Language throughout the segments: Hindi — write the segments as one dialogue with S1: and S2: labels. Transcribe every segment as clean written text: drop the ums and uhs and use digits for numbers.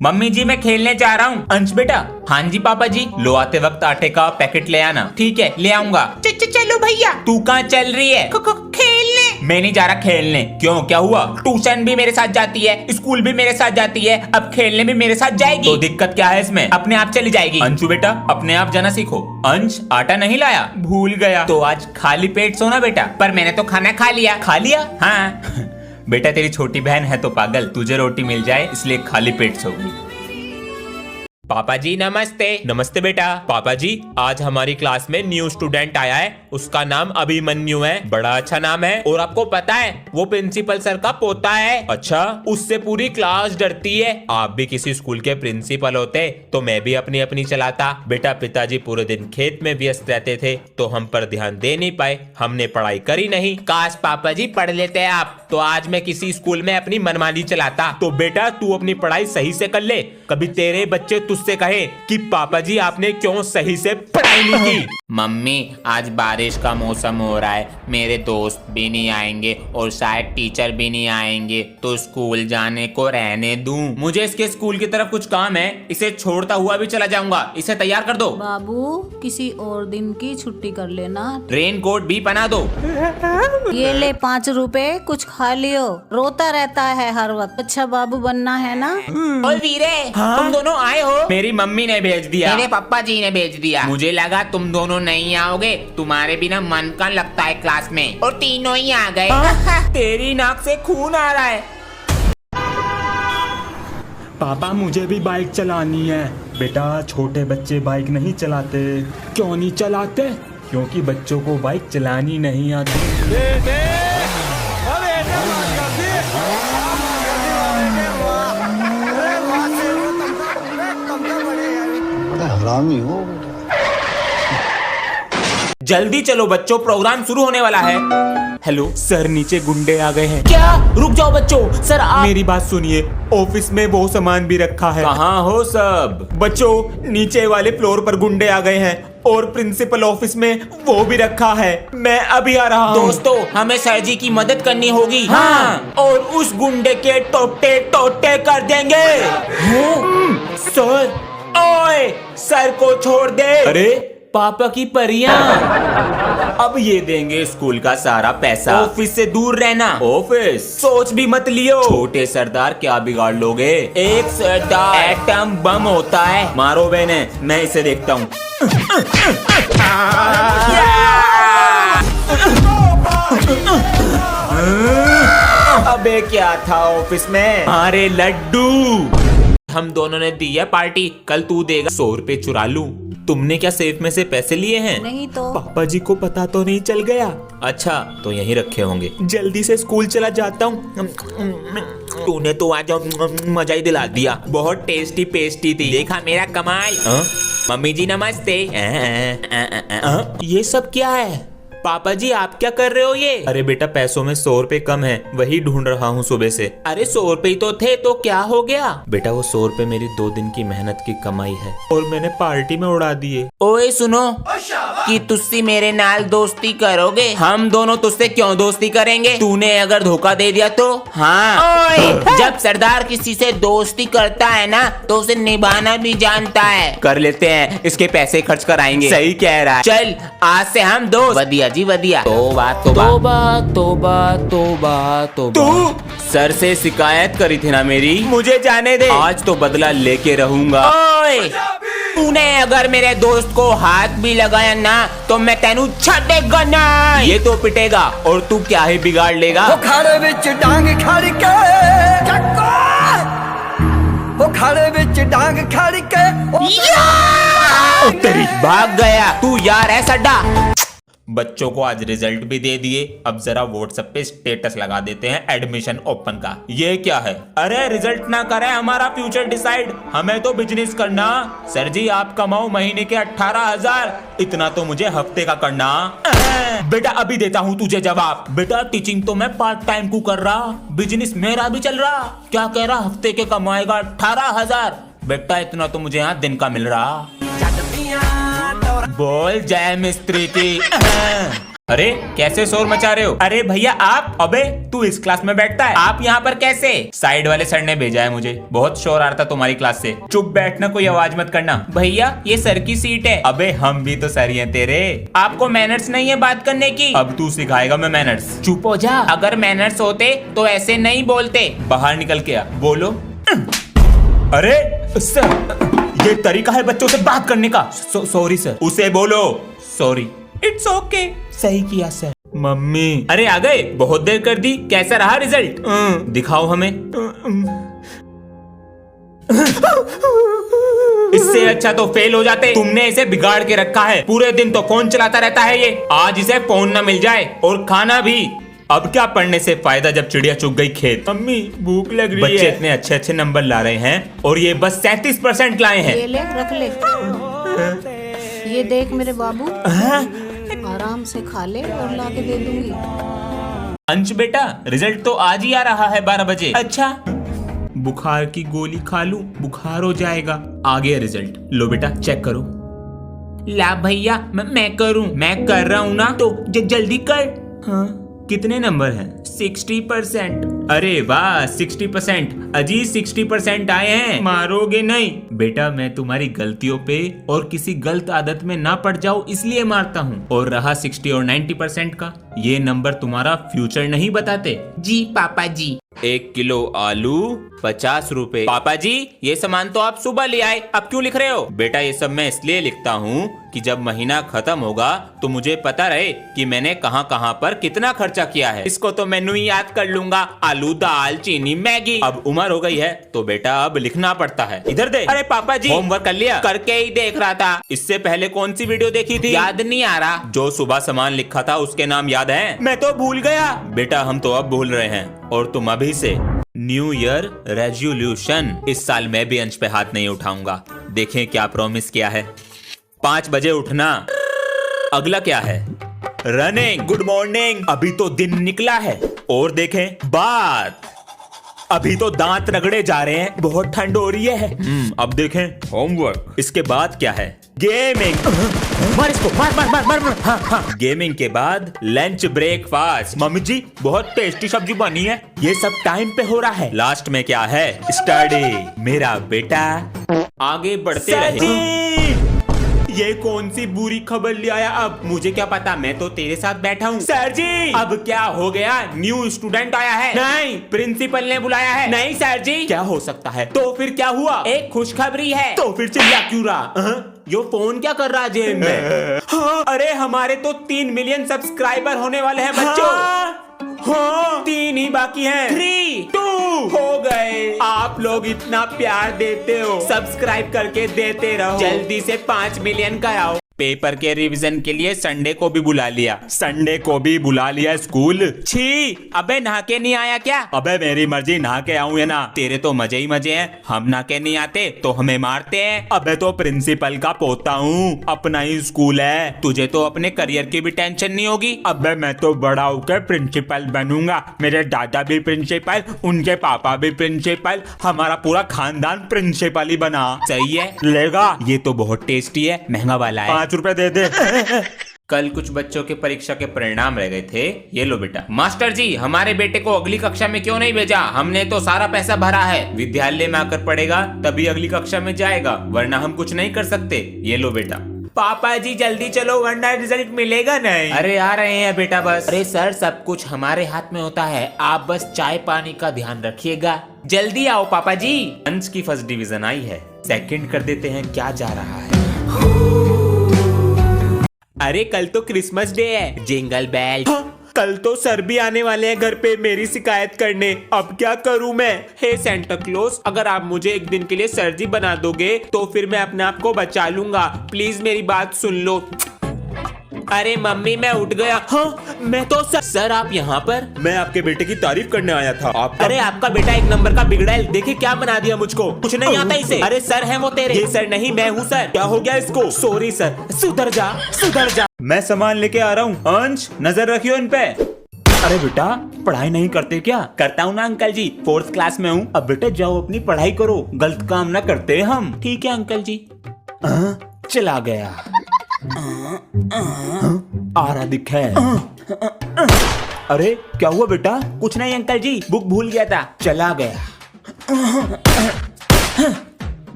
S1: मम्मी जी मैं खेलने जा रहा हूँ। अंश बेटा। हाँ जी पापा जी। लो आते वक्त आटे का पैकेट ले आना। ठीक है ले आऊंगा। चलो भैया। तू कहाँ चल रही है? खेलने। मैं नहीं जा रहा खेलने। क्यों क्या हुआ? ट्यूशन भी मेरे साथ जाती है, स्कूल भी मेरे साथ जाती है, अब खेलने भी मेरे साथ जाएगी। तो दिक्कत क्या है इसमें? अपने आप चली जाएगी। अंशु बेटा अपने आप जाना सीखो। अंश आटा नहीं लाया? भूल गया। तो आज खाली पेट सोना बेटा। पर मैंने तो खाना खा लिया। खा लिया? हाँ। बेटा तेरी छोटी बहन है तो पागल, तुझे रोटी मिल जाए इसलिए खाली पेट सोगी। पापा जी नमस्ते। नमस्ते बेटा। पापा जी आज हमारी क्लास में न्यू स्टूडेंट आया है, उसका नाम अभिमन्यु है। बड़ा अच्छा नाम है और आपको पता है वो प्रिंसिपल सर का पोता है। अच्छा, उससे पूरी क्लास डरती है। आप भी किसी स्कूल के प्रिंसिपल होते तो मैं भी अपनी अपनी चलाता। बेटा पिताजी पूरे दिन खेत में व्यस्त रहते थे तो हम पर ध्यान दे नहीं पाए, हमने पढ़ाई करी नहीं। काश पापा जी पढ़ लेते आप तो आज मैं किसी स्कूल में अपनी मनमानी चलाता। तो बेटा तू अपनी पढ़ाई सही से कर ले, कभी तेरे बच्चे तुझसे कहे कि पापा जी आपने क्यों सही से पढ़ाई नहीं की। मम्मी आज बारिश का मौसम हो रहा है, मेरे दोस्त भी नहीं आएंगे और शायद टीचर भी नहीं आएंगे, तो स्कूल जाने को रहने दूं? मुझे इसके स्कूल की तरफ कुछ काम है, इसे छोड़ता हुआ भी चला जाऊंगा। इसे तैयार कर दो।
S2: बाबू किसी और दिन की छुट्टी कर लेना।
S1: रेन कोट भी पहना दो।
S2: ये ले 5 रुपए, कुछ खा लियो। रोता रहता है हर वक्त। अच्छा बाबू बनना है ना?
S1: ओए वीरे, तुम दोनों आए हो? मेरी मम्मी ने भेज दिया। मेरे पापा जी ने भेज दिया। मुझे लगा तुम दोनों नहीं आओगे, तुम्हारे बिना मन का लगता है क्लास में, और तीनों ही आ गए। तेरी नाक से खून आ रहा है।
S3: पापा मुझे भी बाइक चलानी है। बेटा छोटे बच्चे बाइक नहीं चलाते। क्यों नहीं चलाते? क्योंकि बच्चों को बाइक चलानी नहीं आती।
S4: हरामी हो।
S1: जल्दी चलो बच्चों, प्रोग्राम शुरू होने वाला है। हेलो सर, नीचे गुंडे आ गए हैं। क्या? रुक जाओ बच्चों, सर आप मेरी बात सुनिए। ऑफिस में वो सामान भी रखा है। कहाँ हो सब? बच्चों नीचे वाले फ्लोर पर गुंडे आ गए हैं और प्रिंसिपल ऑफिस में वो भी रखा है। मैं अभी आ रहा हूँ। दोस्तों हमें सर जी की मदद करनी होगी। हाँ, और उस गुंडे के टोटे टोटे कर देंगे। सर, ओए सर को छोड़ दे। अरे पापा की परियां। अब ये देंगे स्कूल का सारा पैसा। ऑफिस से दूर रहना। ऑफिस सोच भी मत लियो। छोटे सरदार क्या बिगाड़ लोगे? एक सरदार एटम बम होता है। मारो बहने, मैं इसे देखता हूँ। अबे क्या था ऑफिस में? अरे लड्डू, हम दोनों ने दी है पार्टी, कल तू देगा। 100 रुपए चुरा लूं? तुमने क्या सेफ में से पैसे लिए हैं?
S2: नहीं तो।
S1: पापा जी को पता तो नहीं चल गया? अच्छा तो यहीं रखे होंगे। जल्दी से स्कूल चला जाता हूँ। तूने तो आज मजा ही दिला दिया। बहुत टेस्टी पेस्टी थी। देखा मेरा कमाल। मम्मी जी नमस्ते। ये सब क्या है? पापा जी आप क्या कर रहे हो ये? अरे बेटा पैसों में 100 रुपए कम है, वही ढूंढ रहा हूँ सुबह से। अरे 100 रुपए ही तो थे, तो क्या हो गया? बेटा वो 100 रुपए मेरी 2 दिन की मेहनत की कमाई है और मैंने पार्टी में उड़ा दिए। ओए सुनो, कि तुझसे मेरे नाल दोस्ती करोगे? हम दोनों तुझसे क्यों दोस्ती करेंगे? तूने अगर धोखा दे दिया तो? हाँ। ओए, जब सरदार किसी से दोस्ती करता है ना तो उसे निभाना भी जानता है। कर लेते हैं, इसके पैसे खर्च कराएंगे। सही कह रहा है। चल आज से हम दोस्त। वदिया जी वदिया। तोबा तोबा तोबा तोबा तोबा। तू सर से शिकायत करी थी ना मेरी, मुझे जाने दे। आज तो बदला लेके रहूंगा। ओए तूने अगर मेरे दोस्त को हाथ भी लगाया ना तो मैं तेनू छड़ेगा ना। ये तो पिटेगा और तू क्या ही बिगाड़ लेगा?
S4: वो खाड़े विच डांग खड़ के चक्को, वो खाड़े विच डांग खड़ के
S1: तेरी भाग गया तू यार है सड्डा। बच्चों को आज रिजल्ट भी दे दिए, अब जरा व्हाट्सएप पे स्टेटस लगा देते हैं एडमिशन ओपन का। ये क्या है? अरे रिजल्ट ना करे हमारा फ्यूचर डिसाइड, हमें तो बिजनेस करना। सर जी आप कमाओ महीने के 18,000, इतना तो मुझे हफ्ते का करना। बेटा अभी देता हूँ तुझे जवाब। बेटा टीचिंग तो मैं पार्ट टाइम को कर रहा, बिजनेस मेरा भी चल रहा। क्या कह रहा? हफ्ते के कमाएगा 18,000। बेटा इतना तो मुझे यहाँ दिन का मिल रहा। बोल जय मिस्त्री की। अरे कैसे शोर मचा रहे हो? अरे भैया आप, अबे तू इस क्लास में बैठता है, आप यहाँ पर कैसे? साइड वाले सर ने भेजा है मुझे, बहुत शोर आ रहा था तुम्हारी क्लास से। चुप बैठना, कोई आवाज मत करना। भैया ये सर की सीट है। अबे हम भी तो सर ही हैं तेरे, आपको मैनर्स नहीं है बात करने की? अब तू सिखाएगा मैं मैनर्स। चुप हो जा, अगर मैनर्स होते तो ऐसे नहीं बोलते। बाहर निकल के आ, बोलो। अरे सर, ये तरीका है बच्चों से बात करने का। Sorry sir. उसे बोलो सॉरी। इट्स ओके, सही किया सर। मम्मी, अरे आ गए, बहुत देर कर दी। कैसा रहा रिजल्ट? दिखाओ हमें। इससे अच्छा तो फेल हो जाते। तुमने इसे बिगाड़ के रखा है, पूरे दिन तो फोन चलाता रहता है ये। आज इसे फोन ना मिल जाए और खाना भी। अब क्या पढ़ने से फायदा जब चिड़िया चुग गई खेत। मम्मी भूख लग रही है। बच्चे इतने अच्छे अच्छे नंबर ला रहे हैं और ये बस 37% लाए हैं।
S2: ये ले, रख ले। ये देख मेरे बाबू, आराम से खा ले और ला के दे दूंगी।
S1: अंश बेटा, रिजल्ट तो आज ही आ रहा है 12 बजे। अच्छा, बुखार की गोली खा लूं, बुखार हो जाएगा। आ गया रिजल्ट, लो बेटा चेक करो। ला भैया, मैं करूं? मैं कर रहा हूं ना, तो जल्दी कर। हाँ, कितने नंबर हैं? 60%। अरे वाह 60%। अजी 60% आए हैं, मारोगे नहीं? बेटा मैं तुम्हारी गलतियों पे और किसी गलत आदत में ना पड़ जाऊं इसलिए मारता हूँ। और रहा 60 और 90% का, ये नंबर तुम्हारा फ्यूचर नहीं बताते। जी पापा जी। 1 किलो आलू 50 रुपए। पापा जी ये सामान तो आप सुबह ले आए, अब क्यों लिख रहे हो? बेटा ये सब मैं इसलिए लिखता हूँ कि जब महीना खत्म होगा तो मुझे पता रहे कि मैंने कहाँ कहाँ पर कितना खर्चा किया है। इसको तो मेनू ही याद कर लूंगा, आलू दाल चीनी मैगी। अब उम्र हो गई है तो बेटा अब लिखना पड़ता है। इधर दे। अरे पापा जी होमवर्क कर लिया? करके ही देख रहा था। इससे पहले कौन सी वीडियो देखी थी? याद नहीं आ रहा। जो सुबह सामान लिखा था उसके नाम याद है? मैं तो भूल गया। बेटा हम तो अब भूल रहे हैं और तुम अभी से। न्यू ईयर रेजोल्यूशन, इस साल मैं भी अंश पे हाथ नहीं उठाऊंगा। देखें क्या प्रॉमिस किया है। 5 बजे उठना। अगला क्या है? रनिंग। Good morning. अभी तो दिन निकला है। और देखें बात, अभी तो दांत रगड़े जा रहे हैं, बहुत ठंड हो रही है। अब देखें होमवर्क। इसके बाद क्या है? गेमिंग। मार इसको, मार मार मार मार, मार। हाँ हाँ। गेमिंग के बाद लंच ब्रेकफास्ट। मम्मी जी बहुत टेस्टी सब्जी बनी है। ये सब टाइम पे हो रहा है। लास्ट में क्या है? स्टडी। मेरा बेटा आगे बढ़ते रहे। ये कौन सी बुरी खबर ले आया? अब मुझे क्या पता, मैं तो तेरे साथ बैठा हूँ। सर जी अब क्या हो गया? न्यू स्टूडेंट आया है? नहीं, प्रिंसिपल ने बुलाया है। नहीं सर जी। क्या हो सकता है? तो फिर क्या हुआ? एक खुशखबरी है। तो फिर चिल्ला क्यों रहा? यो फोन क्या कर रहा जेब में? हाँ, अरे हमारे तो 3 मिलियन सब्सक्राइबर होने वाले हैं बच्चों। हाँ 3 ही बाकी हैं। 3, 2 हो गए। आप लोग इतना प्यार देते हो, सब्सक्राइब करके देते रहो। जल्दी से 5 मिलियन कराओ। पेपर के रिवीजन के लिए संडे को भी बुला लिया। संडे को भी बुला लिया स्कूल। छी, अबे नहा के नहीं आया क्या? अबे मेरी मर्जी, नहा के आऊं या ना। तेरे तो मजे ही मजे हैं, हम नहा के नहीं आते तो हमें मारते हैं। अबे तो प्रिंसिपल का पोता हूँ, अपना ही स्कूल है। तुझे तो अपने करियर की भी टेंशन नहीं होगी। अबे मैं तो बड़ा होकर प्रिंसिपल बनूंगा। मेरे दादा भी प्रिंसिपल, उनके पापा भी प्रिंसिपल, हमारा पूरा खानदान प्रिंसिपल ही बना। सही है, लेगा? ये तो बहुत टेस्टी है, महंगा वाला है। 5 रुपए दे दे। कल कुछ बच्चों के परीक्षा के परिणाम रह गए थे, ये लो बेटा। मास्टर जी हमारे बेटे को अगली कक्षा में क्यों नहीं भेजा? हमने तो सारा पैसा भरा है। विद्यालय में आकर पढ़ेगा तभी अगली कक्षा में जाएगा, वरना हम कुछ नहीं कर सकते। ये लो बेटा। पापा जी जल्दी चलो वरना रिजल्ट मिलेगा नहीं। अरे आ रहे हैं बेटा बस। अरे सर सब कुछ हमारे हाथ में होता है, आप बस चाय पानी का ध्यान रखिएगा। जल्दी आओ पापा जी। अंश की फर्स्ट डिवीजन आई है, सेकंड कर देते हैं क्या जा रहा है। अरे कल तो क्रिसमस डे है, जिंगल बेल। कल तो सर भी आने वाले हैं घर पे मेरी शिकायत करने। अब क्या करूं मैं? हे सेंटा क्लॉज, अगर आप मुझे एक दिन के लिए सर जी बना दोगे तो फिर मैं अपने आप को बचा लूंगा। प्लीज मेरी बात सुन लो। अरे मम्मी मैं उठ गया। हाँ मैं तो सर आप यहाँ पर? मैं आपके बेटे की तारीफ करने आया था। अरे आपका बेटा एक नंबर का बिगड़ा है, देखिए क्या बना दिया मुझको। कुछ नहीं आता इसे। अरे सर है वो तेरे। ये सर नहीं मैं हूँ सर। क्या हो गया इसको? Sorry sir. सुधर जा सुधर जा। मैं सामान लेके आ रहा हूँ। अंश नजर रखियो इन पे। अरे बेटा पढ़ाई नहीं करते क्या? करता हूँ ना अंकल जी, 4th क्लास में हूँ। अब बेटा जाओ अपनी पढ़ाई करो, गलत काम ना करते हम। ठीक है अंकल जी। चला गया।
S5: आ रहा दिखे। अरे क्या हुआ बेटा?
S1: कुछ नहीं अंकल जी, बुक भूल गया था।
S5: चला गया।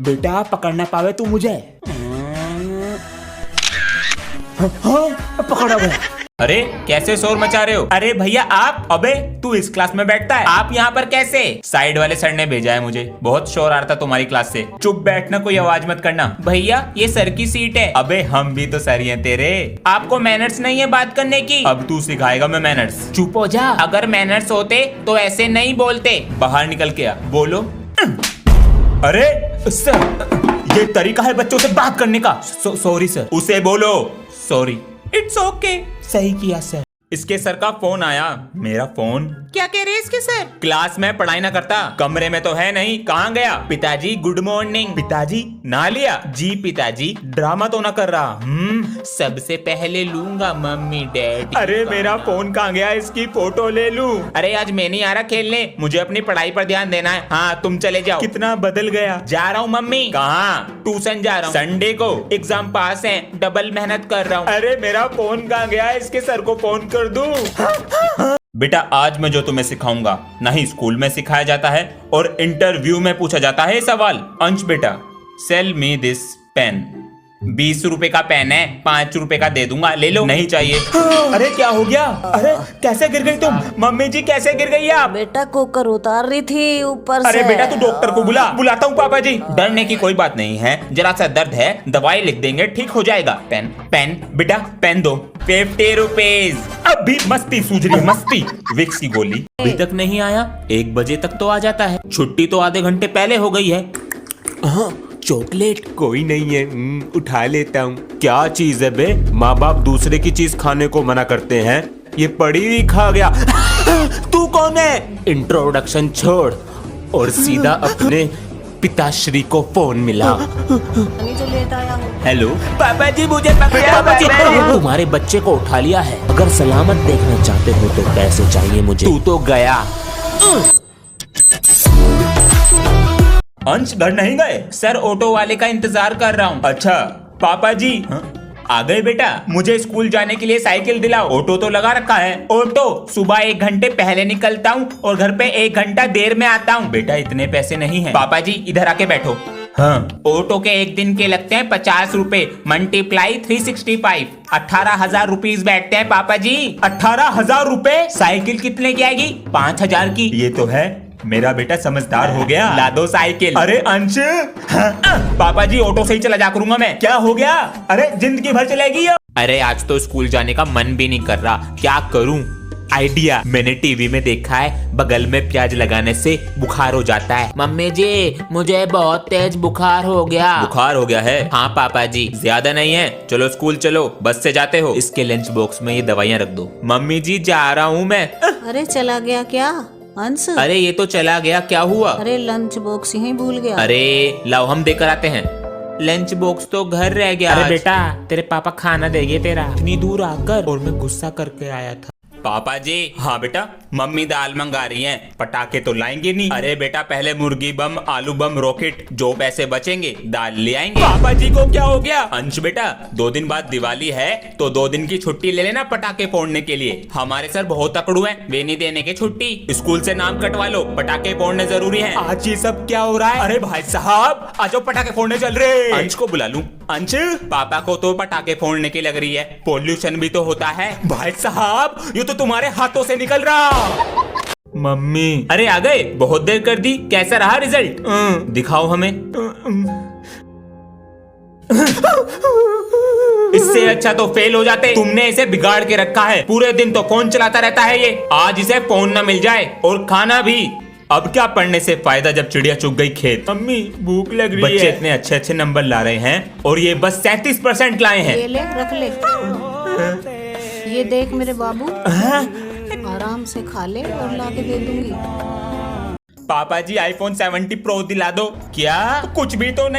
S5: बेटा पकड़ ना पावे तू मुझे। हाँ, पकड़ा गया।
S1: अरे कैसे शोर मचा रहे हो? अरे भैया आप, अबे तू इस क्लास में बैठता है, आप यहाँ पर कैसे? साइड वाले सर ने भेजा है मुझे, बहुत शोर आ रहा था तुम्हारी क्लास से। चुप बैठना, कोई आवाज मत करना। भैया ये सर की सीट है। अबे हम भी तो सर ही हैं तेरे। आपको मैनर्स नहीं है बात करने की? अब तू सिखाएगा मैं मैनर्स। चुप हो जा। अगर मैनर्स होते तो ऐसे नहीं बोलते। बाहर निकल के आ, बोलो। अरे सर, ये तरीका है बच्चों से बात करने का। Sorry sir. उसे बोलो सॉरी। It's okay. सही किया सर। इसके सर का फोन आया। मेरा फोन? क्या कह रहे हैं इसके सर? क्लास में पढ़ाई ना करता, कमरे में तो है नहीं, कहाँ गया? पिताजी गुड मॉर्निंग। पिताजी ना लिया? जी पिताजी। ड्रामा तो ना कर रहा? सबसे पहले लूंगा मम्मी डैडी। अरे मेरा फोन कहाँ गया? इसकी फोटो ले लूं? अरे आज मैं नहीं आ रहा खेलने, मुझे अपनी पढ़ाई पर ध्यान देना है। हाँ तुम चले जाओ। कितना बदल गया। जा रहा हूँ मम्मी। कहाँ? ट्यूशन जा रहा हूँ। संडे को एग्जाम पास है, डबल मेहनत कर रहा हूँ। अरे मेरा फोन कहाँ गया? इसके सर को फोन कर दूं? बेटा आज मैं जो तुम्हें सिखाऊंगा नहीं स्कूल में सिखाया जाता है और इंटरव्यू में पूछा जाता है सवाल। अंश बेटा, सेल मी दिस पेन। 20 रुपए का पेन है, 5 रुपए का दे दूंगा, ले लो। नहीं चाहिए। अरे क्या हो गया? अरे कैसे गिर गई तुम? मम्मी जी कैसे गिर गई आप?
S2: बेटा कुकर उतार रही थी ऊपर से।
S1: अरे बेटा तू डॉक्टर को बुलाता हूँ पापा जी। डरने की कोई बात नहीं है, जरा सा दर्द है, दवाई लिख देंगे, ठीक हो जाएगा। पेन बेटा पेन दो। 50 रुपीज। अभी मस्ती सूझ रही है, मस्ती। विक्स की गोली अभी तक नहीं आया, 1 बजे तक तो आ जाता है। छुट्टी तो आधे घंटे पहले हो गई है। चॉकलेट कोई नहीं है, उठा लेता हूँ। क्या चीज है बे? माँ बाप दूसरे की चीज खाने को मना करते हैं, ये पड़ी हुई खा गया। तू कौन है? इंट्रोडक्शन छोड़ और सीधा अपने पिताश्री को फोन मिला।
S2: जो लेट आया हो।
S1: हेलो पापा जी, मुझे पापा जी
S5: तुम्हारे बच्चे को उठा लिया है। अगर सलामत देखना चाहते हो तो पैसे चाहिए मुझे।
S1: तू तो गया। अंश घर नहीं गए? सर ऑटो वाले का इंतजार कर रहा हूँ। अच्छा पापा जी आ गए बेटा? मुझे स्कूल जाने के लिए साइकिल दिलाओ। ऑटो तो लगा रखा है। ऑटो सुबह 1 घंटे पहले निकलता हूँ और घर पे 1 घंटा देर में आता हूँ। बेटा इतने पैसे नहीं है। पापा जी इधर आके बैठो। हाँ ऑटो के 1 दिन के लगते हैं 50 रुपए, मल्टीप्लाई 365, 18,000 रुपीज बैठते हैं पापा जी। 18,000 रुपए? साइकिल कितने की आएगी? 5,000 की। ये तो है, मेरा बेटा समझदार हो गया। ला दो साइकिल। अरे अंश, पापा जी ऑटो से ही चला जा करूंगा मैं। क्या हो गया? अरे जिंदगी भर चलेगी। अरे आज तो स्कूल जाने का मन भी नहीं कर रहा, क्या करूं? आइडिया, मैंने टीवी में देखा है बगल में प्याज लगाने से बुखार हो जाता है। मम्मी जी मुझे बहुत तेज बुखार हो गया। बुखार हो गया है? हाँ पापा जी, ज्यादा नहीं है, चलो स्कूल चलो, बस से जाते हो। इसके लंच बॉक्स में ये दवाइयाँ रख दो। मम्मी जी जा रहा हूँ मैं।
S2: अरे चला गया क्या अंश?
S1: अरे ये तो चला गया, क्या हुआ?
S2: अरे लंच बॉक्स यहीं भूल गया।
S1: अरे लाओ हम देकर आते हैं। लंच बॉक्स तो घर रह गया। अरे बेटा तेरे पापा खाना देंगे तेरा, इतनी दूर आकर, और मैं गुस्सा करके आया था। पापा जी। हाँ बेटा, मम्मी दाल मंगा रही हैं, पटाखे तो लाएंगे नहीं। अरे बेटा पहले मुर्गी बम, आलू बम, रॉकेट, जो पैसे बचेंगे दाल ले आएंगे। पापा जी को क्या हो गया? अंश बेटा 2 दिन बाद दिवाली है तो 2 दिन की छुट्टी ले लेना पटाखे फोड़ने के लिए। हमारे सर बहुत तकड़ू हैं, वे नहीं देने के छुट्टी। स्कूल से नाम कटवा लो, पटाखे फोड़ने जरूरी है। आज ये सब क्या हो रहा है? अरे भाई साहब आज पटाखे फोड़ने चल रहे। अंश को बुला लूं? अंश पापा को तो पटाखे फोड़ने की लग रही है, पोल्यूशन भी तो होता है। भाई साहब ये तो तुम्हारे हाथों से निकल रहा। मम्मी। अरे आ गए, बहुत देर कर दी, कैसा रहा रिजल्ट? दिखाओ हमें। इससे अच्छा तो फेल हो जाते। तुमने इसे बिगाड़ के रखा है, पूरे दिन तो फोन चलाता रहता है ये। आज इसे फोन न मिल जाए और खाना भी। अब क्या पढ़ने से फायदा जब चिड़िया चुग गई खेत। मम्मी भूख लग रही है। बच्चे इतने अच्छे अच्छे नंबर ला रहे हैं और ये बस 37% लाए हैं।
S2: ये ले रख ले। ये देख मेरे बाबू, आराम से खा ले और ला के दे दूंगी।
S1: पापा जी iPhone 70 Pro दिला दो। क्या? कुछ भी तो नहीं।